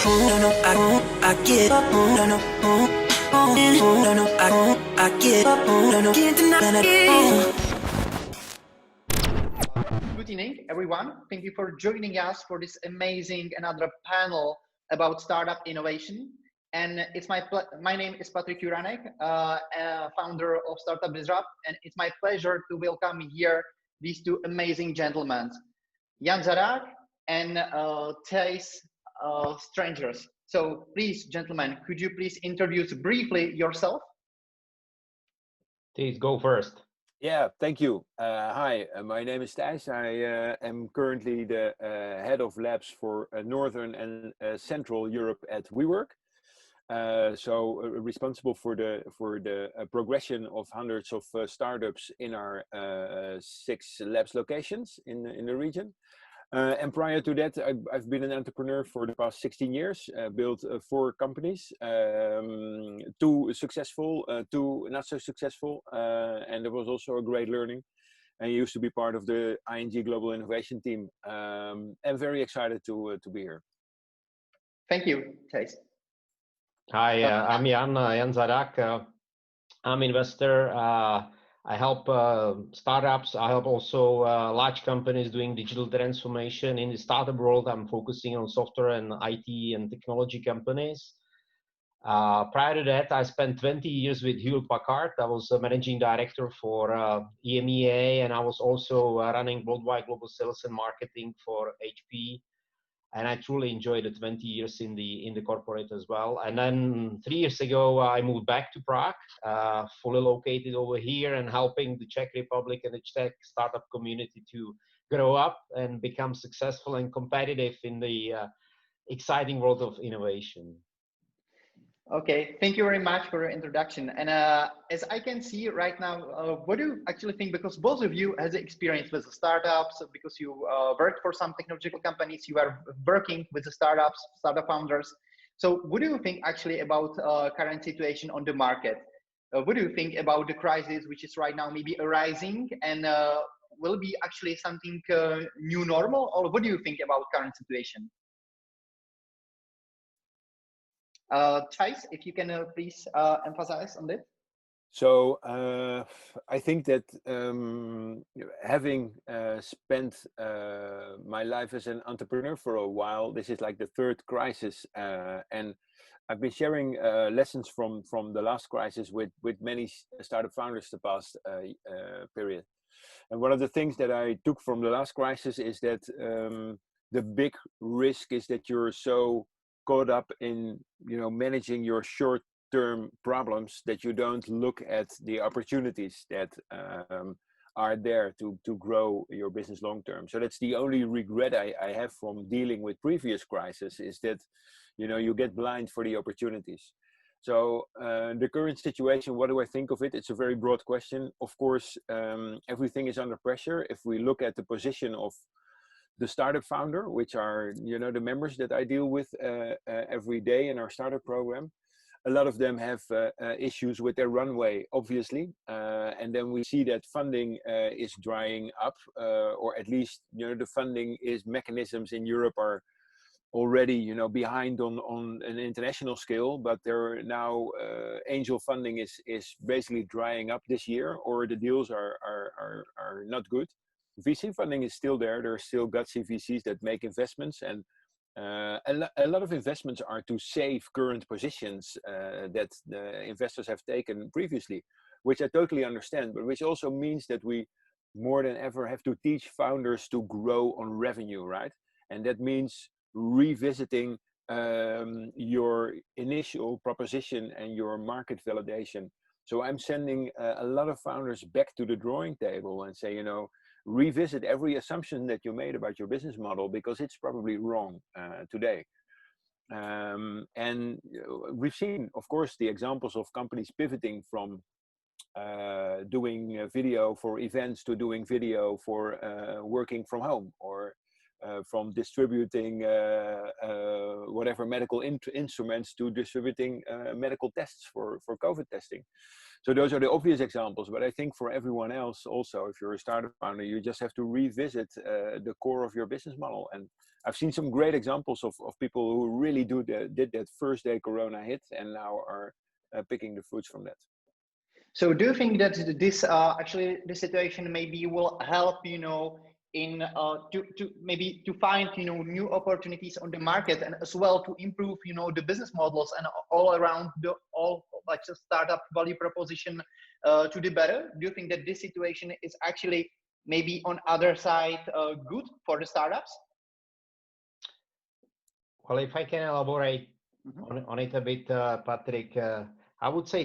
No, no, I get up. No, no, no, no, I get up. No, no, can't deny it. Good evening, everyone. Thank you for joining us for this amazing another panel about startup innovation. And it's my name is Patrick Juranek, founder of Startup Disrupt, and it's my pleasure to welcome here these two amazing gentlemen, Jan Zarak and Thijs Strangers. So please, gentlemen, could you please introduce briefly yourself? Please go first. Yeah, thank you. Hi, my name is Thijs. I am currently the head of labs for Northern and Central Europe at WeWork. Responsible for the progression of hundreds of startups in our 6 labs locations in the region. And prior to that, I've been an entrepreneur for the past 16 years, built 4 companies, 2 successful, 2 not so successful, and there was also a great learning. I used to be part of the ING Global Innovation Team. I'm very excited to be here. Thank you, Thijs. Hi, I'm Jan Zarak. I'm investor. I help startups. I help also large companies doing digital transformation. In the startup world, I'm focusing on software and IT and technology companies. Prior to that, I spent 20 years with Hewlett-Packard. I was a managing director for EMEA, and I was also running worldwide global sales and marketing for HP. And I truly enjoyed the 20 years in the corporate as well. And then 3 years ago, I moved back to Prague, fully located over here and helping the Czech Republic and the Czech startup community to grow up and become successful and competitive in the exciting world of innovation. Okay, thank you very much for your introduction. And as I can see right now, what do you actually think? Because both of you has experience with the startups, because you worked for some technological companies, you are working with the startups, startup founders. So what do you think actually about current situation on the market? What do you think about the crisis which is right now maybe arising, and will be actually something new normal? Or what do you think about current situation? Thijs, if you can please emphasize on that. So I think that having spent my life as an entrepreneur for a while, this is like the 3rd crisis, and I've been sharing lessons from the last crisis with many startup founders the past period. And one of the things that I took from the last crisis is that the big risk is that you're so caught up in managing your short-term problems that you don't look at the opportunities that are there to grow your business long-term. So that's the only regret I have from dealing with previous crises, is that you get blind for the opportunities. So the current situation, what do I think of it? It's a very broad question. Of course, everything is under pressure. If we look at the position of the startup founder, which are the members that I deal with every day in our startup program, a lot of them have issues with their runway, obviously, and then we see that funding is drying up, or at least the funding mechanisms in Europe are already behind on an international scale, but there now angel funding is basically drying up this year, or the deals are not good. VC funding is still there. There are still gutsy VCs that make investments, and a lot of investments are to save current positions that the investors have taken previously, which I totally understand, but which also means that we more than ever have to teach founders to grow on revenue, right? And that means revisiting your initial proposition and your market validation. So I'm sending a lot of founders back to the drawing table and say, revisit every assumption that you made about your business model, because it's probably wrong today. And we've seen, of course, the examples of companies pivoting from doing video for events to doing video for working from home, or from distributing whatever medical instruments to distributing medical tests for COVID testing. So those are the obvious examples, but I think for everyone else also, if you're a startup founder, you just have to revisit the core of your business model. And I've seen some great examples of people who really did that first day Corona hit and now are picking the fruits from that. So do you think that this actually the situation maybe will help, in to find new opportunities on the market, and as well to improve the business models and all around the startup value proposition to the better? Do you think that this situation is actually maybe on other side good for the startups? Well, if I can elaborate on it a bit, Patrick, I would say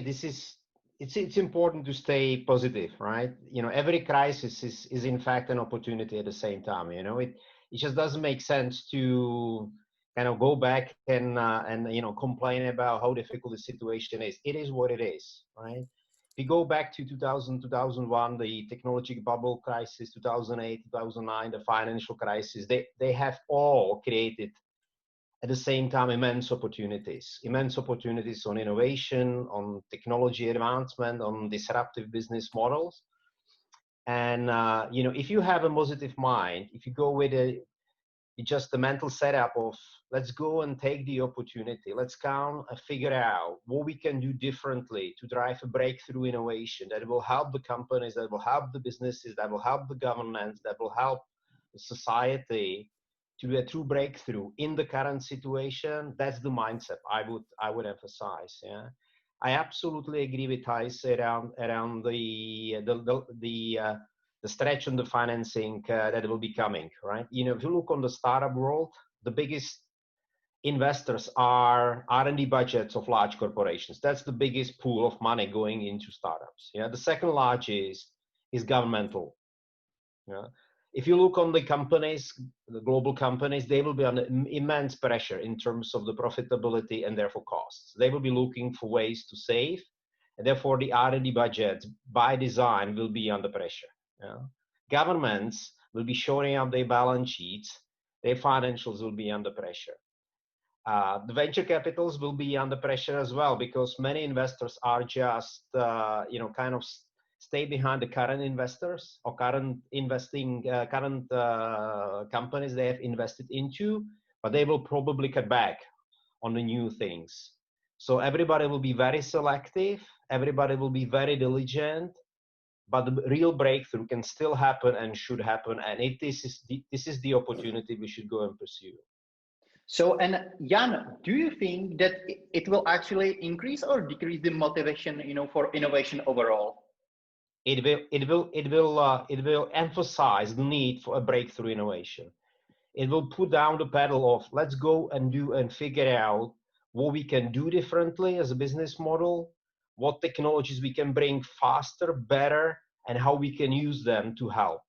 it's important to stay positive, right? Every crisis is in fact an opportunity at the same time. It just doesn't make sense to kind of go back and complain about how difficult the situation is. It is what it is, right? If you go back to 2000, 2001, the technology bubble crisis, 2008, 2009, the financial crisis, they have all created at the same time immense opportunities on innovation, on technology advancement, on disruptive business models. And if you have a positive mind, if you go with just the mental setup of let's go and take the opportunity, let's count and figure out what we can do differently to drive a breakthrough innovation that will help the companies, that will help the businesses, that will help the governments, that will help the society to do a true breakthrough in the current situation. That's the mindset I would emphasize. Yeah, I absolutely agree with Thijs around the stretch on the financing that will be coming. Right? If you look on the startup world, the biggest investors are R&D budgets of large corporations. That's the biggest pool of money going into startups. Yeah, the second largest is governmental. Yeah. If you look on the companies, the global companies, they will be under immense pressure in terms of the profitability and therefore costs. They will be looking for ways to save, and therefore the R&D budget by design will be under pressure. Yeah. Governments will be showing up their balance sheets, their financials will be under pressure. The venture capitals will be under pressure as well, because many investors are just, kind of stay behind the current investors or current companies they have invested into, but they will probably cut back on the new things. So everybody will be very selective, everybody will be very diligent, but the real breakthrough can still happen and should happen. And this is the opportunity we should go and pursue. So, and Jan, do you think that it will actually increase or decrease the motivation, for innovation overall? It will emphasize the need for a breakthrough innovation. It will put down the pedal of let's go and do and figure out what we can do differently as a business model, what technologies we can bring faster, better, and how we can use them to help.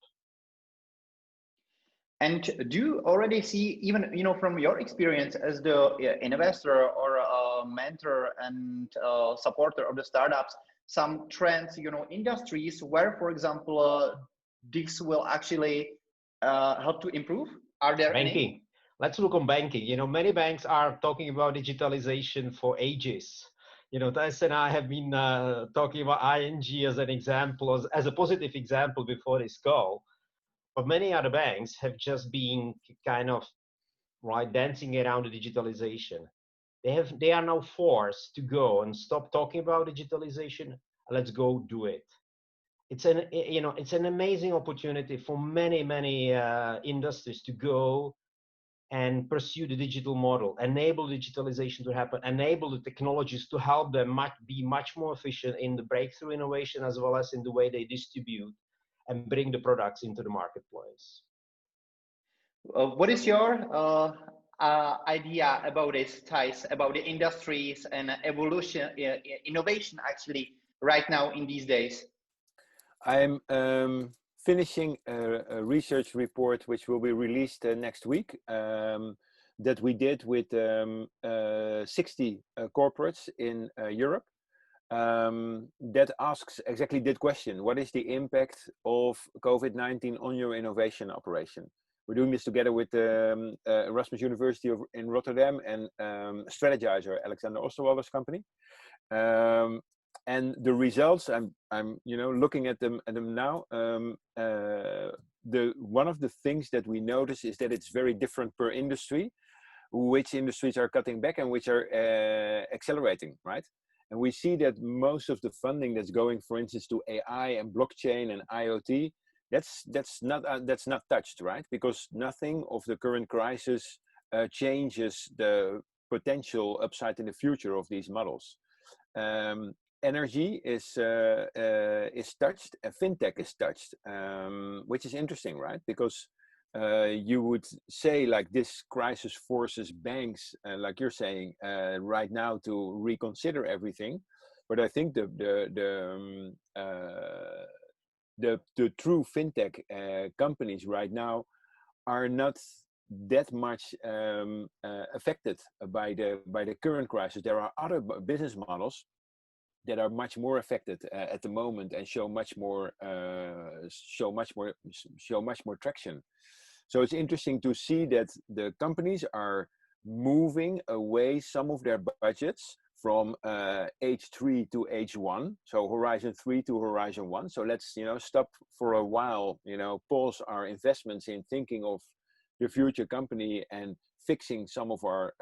And do you already see, even from your experience as the investor or mentor and supporter of the startups, some trends, industries where, for example, this will actually help to improve? Are there banking? Any? Let's look on banking. Many banks are talking about digitalization for ages. Thijs and I have been talking about ING as an example, as a positive example before this call. But many other banks have just been kind of dancing around the digitalization. They are now forced to go and stop talking about digitalization and let's go do it. It's an amazing opportunity for many industries to go and pursue the digital model, enable digitalization to happen, enable the technologies to help them be much more efficient in the breakthrough innovation as well as in the way they distribute and bring the products into the marketplace. What is your idea about this, Thijs, about the industries and evolution, innovation actually right now in these days? I'm finishing a research report which will be released next week that we did with 60 corporates in Europe. That asks exactly that question: what is the impact of COVID-19 on your innovation operation? We're doing this together with Erasmus University in Rotterdam and Strategizer, Alexander Osterwalder's company. And the results, I'm looking at them now. One of the things that we notice is that it's very different per industry, which industries are cutting back and which are accelerating, right? And we see that most of the funding that's going, for instance, to AI and blockchain and IoT, that's not touched, right? Because nothing of the current crisis changes the potential upside in the future of these models. Energy is touched, and fintech is touched, which is interesting, right? Because you would say like this crisis forces banks, like you're saying, right now to reconsider everything. But I think the true fintech companies right now are not that much affected by the current crisis. There are other business models that are much more affected at the moment and show much more traction. So it's interesting to see that the companies are moving away some of their budgets from H3 to H1, so Horizon 3 to Horizon 1. So let's stop for a while, pause our investments in thinking of the future company and fixing some of our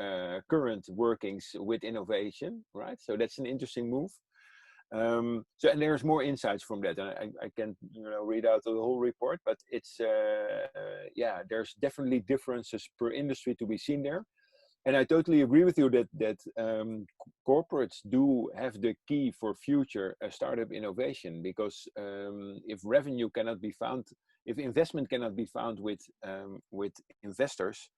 current workings with innovation, right? So that's an interesting move. And there's more insights from that. I can't read out the whole report, but it's there's definitely differences per industry to be seen there. And I totally agree with you that corporates do have the key for future startup innovation, because if revenue cannot be found, if investment cannot be found with investors,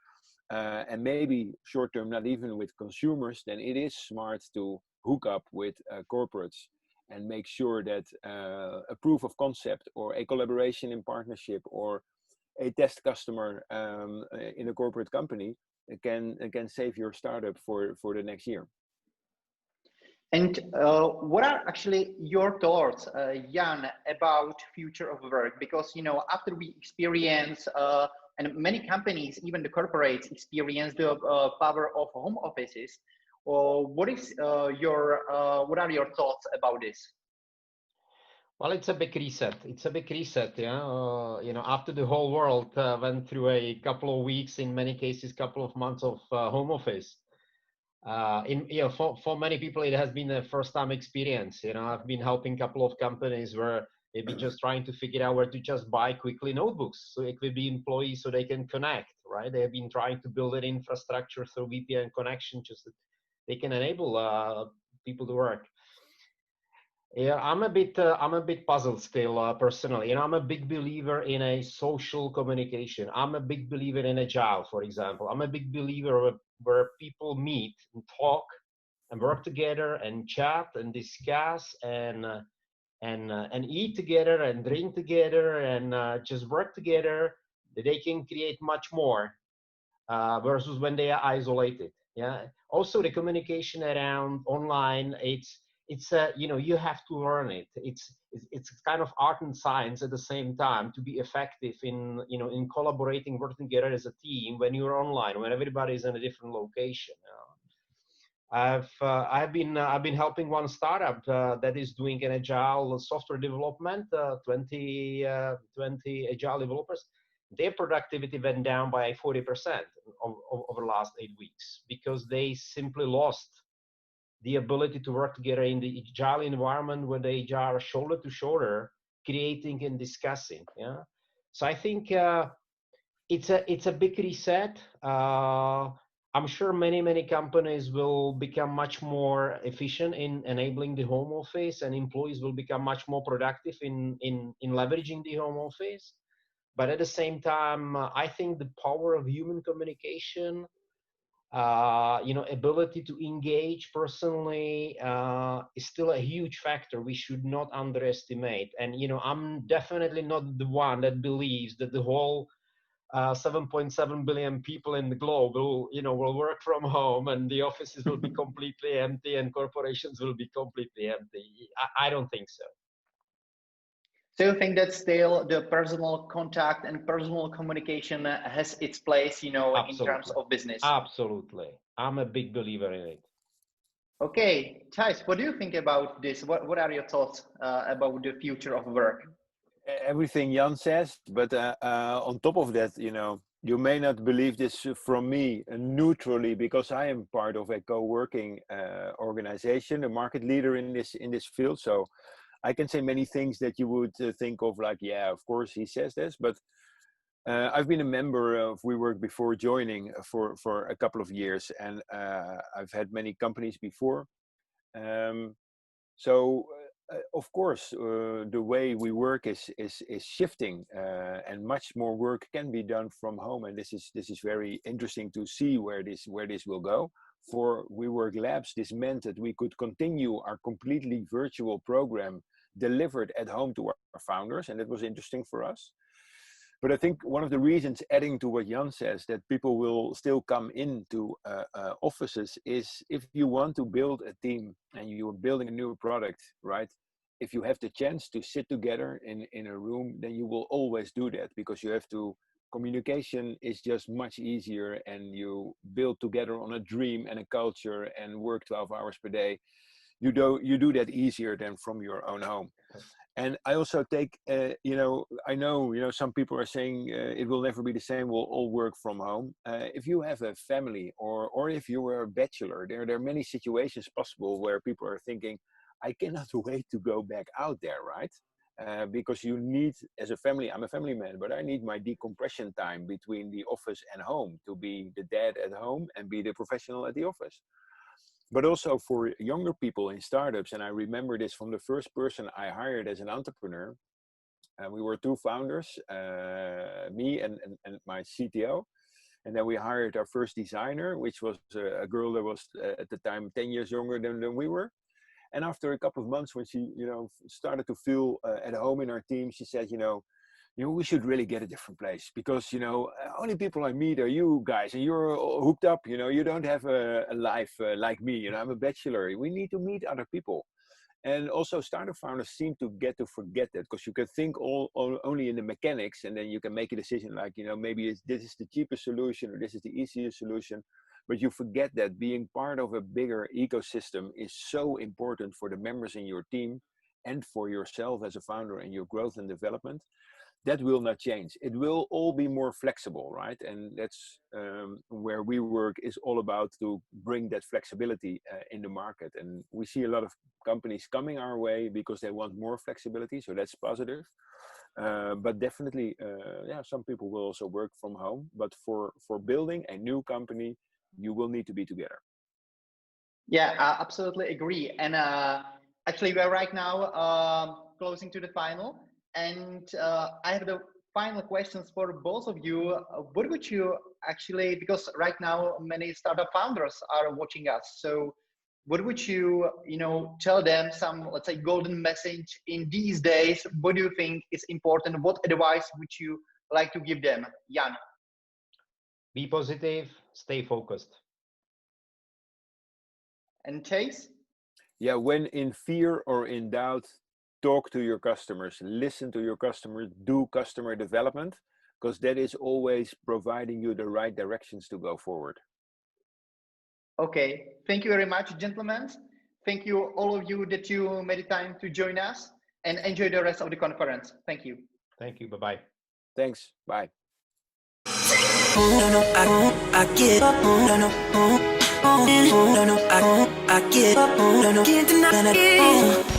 and maybe short term not even with consumers, then it is smart to hook up with corporates and make sure that a proof of concept or a collaboration in partnership or a test customer in a corporate company can save your startup for the next year. And what are actually your thoughts, Jan, about future of work? Because after we experience, and many companies, even the corporates, experience the power of home offices. What are your thoughts about this? Well, it's a big reset. It's a big reset, yeah. After the whole world went through a couple of weeks, in many cases, couple of months of home office. For many people, it has been a first-time experience. I've been helping a couple of companies where they've been just trying to figure out where to just buy quickly notebooks so it could be employees so they can connect, right? They have been trying to build an infrastructure through VPN connection just that they can enable people to work. Yeah, I'm a bit puzzled still, personally. I'm a big believer in a social communication. I'm a big believer in Agile, for example. I'm a big believer where people meet and talk and work together and chat and discuss and eat together and drink together and just work together. That they can create much more versus when they are isolated. Yeah. Also, the communication around online, it's you have to learn it. It's kind of art and science at the same time to be effective in collaborating, working together as a team when you're online, when everybody is in a different location. I've been helping one startup that is doing an agile software development, 20 agile developers. Their productivity went down by 40% over the last 8 weeks because they simply lost the ability to work together in the agile environment where they are shoulder to shoulder, creating and discussing. Yeah, so I think it's a big reset. I'm sure many companies will become much more efficient in enabling the home office, and employees will become much more productive in leveraging the home office. But at the same time, I think the power of human communication, ability to engage personally is still a huge factor we should not underestimate. And I'm definitely not the one that believes that the whole 7.7 billion people in the globe will work from home and the offices will be completely empty and corporations will be completely empty. I don't think so. So you think that still the personal contact and personal communication has its place, in terms Absolutely. of business? Absolutely. I'm a big believer in it. Okay, Thijs, what do you think about this? What are your thoughts about the future of work? Everything Jan says, but on top of that, you may not believe this from me neutrally, because I am part of a co-working organization, a market leader in this field. So I can say many things that you would think of, like, yeah, of course he says this, but I've been a member of WeWork before joining for a couple of years, and I've had many companies before. Um, so of course, the way we work is shifting, and much more work can be done from home, and this is very interesting to see where this will go. For WeWork Labs, this meant that we could continue our completely virtual program delivered at home to our founders, and it was interesting for us. But I think one of the reasons, adding to what Jan says, that people will still come into offices is if you want to build a team and you're building a new product, right? If you have the chance to sit together in a room, then you will always do that, because you have to, communication is just much easier, and you build together on a dream and a culture and work 12 hours per day. You do that easier than from your own home. And I also take, I know, some people are saying it will never be the same, we'll all work from home. If you have a family, or if you were a bachelor, there are many situations possible where people are thinking, I cannot wait to go back out there, right? Because you need, as a family, I'm a family man, but I need my decompression time between the office and home, to be the dad at home and be the professional at the office. But also for younger people in startups, and I remember this from the first person I hired as an entrepreneur. We were two founders, me and my CTO. And then we hired our first designer, which was a girl that was at the time 10 years younger than we were. And after a couple of months, when she started to feel at home in our team, she said, we should really get a different place, because only people I meet are you guys, and you're hooked up. You don't have a life like me. I'm a bachelor. We need to meet other people. And also, startup founders seem to get to forget that, because you can think only in the mechanics, and then you can make a decision like, maybe this is the cheapest solution, or this is the easiest solution. But you forget that being part of a bigger ecosystem is so important for the members in your team, and for yourself as a founder and your growth and development. That will not change. It will all be more flexible, right? And that's where WeWork is all about, to bring that flexibility in the market. And we see a lot of companies coming our way because they want more flexibility, so that's positive. But definitely, some people will also work from home. But for building a new company, you will need to be together. Yeah, I absolutely agree. And actually, we are right now closing to the final. And I have the final questions for both of you. What would you actually, because right now many startup founders are watching us. So what would you, tell them some, let's say, golden message in these days? What do you think is important? What advice would you like to give them? Jan? Be positive, stay focused. And Chase? Yeah, when in fear or in doubt, talk to your customers, listen to your customers, do customer development, because that is always providing you the right directions to go forward. Okay, thank you very much, gentlemen. Thank you, all of you, that you made the time to join us, and enjoy the rest of the conference. Thank you. Thank you. Bye-bye. Thanks. Bye. I get up, I get up, can't deny it.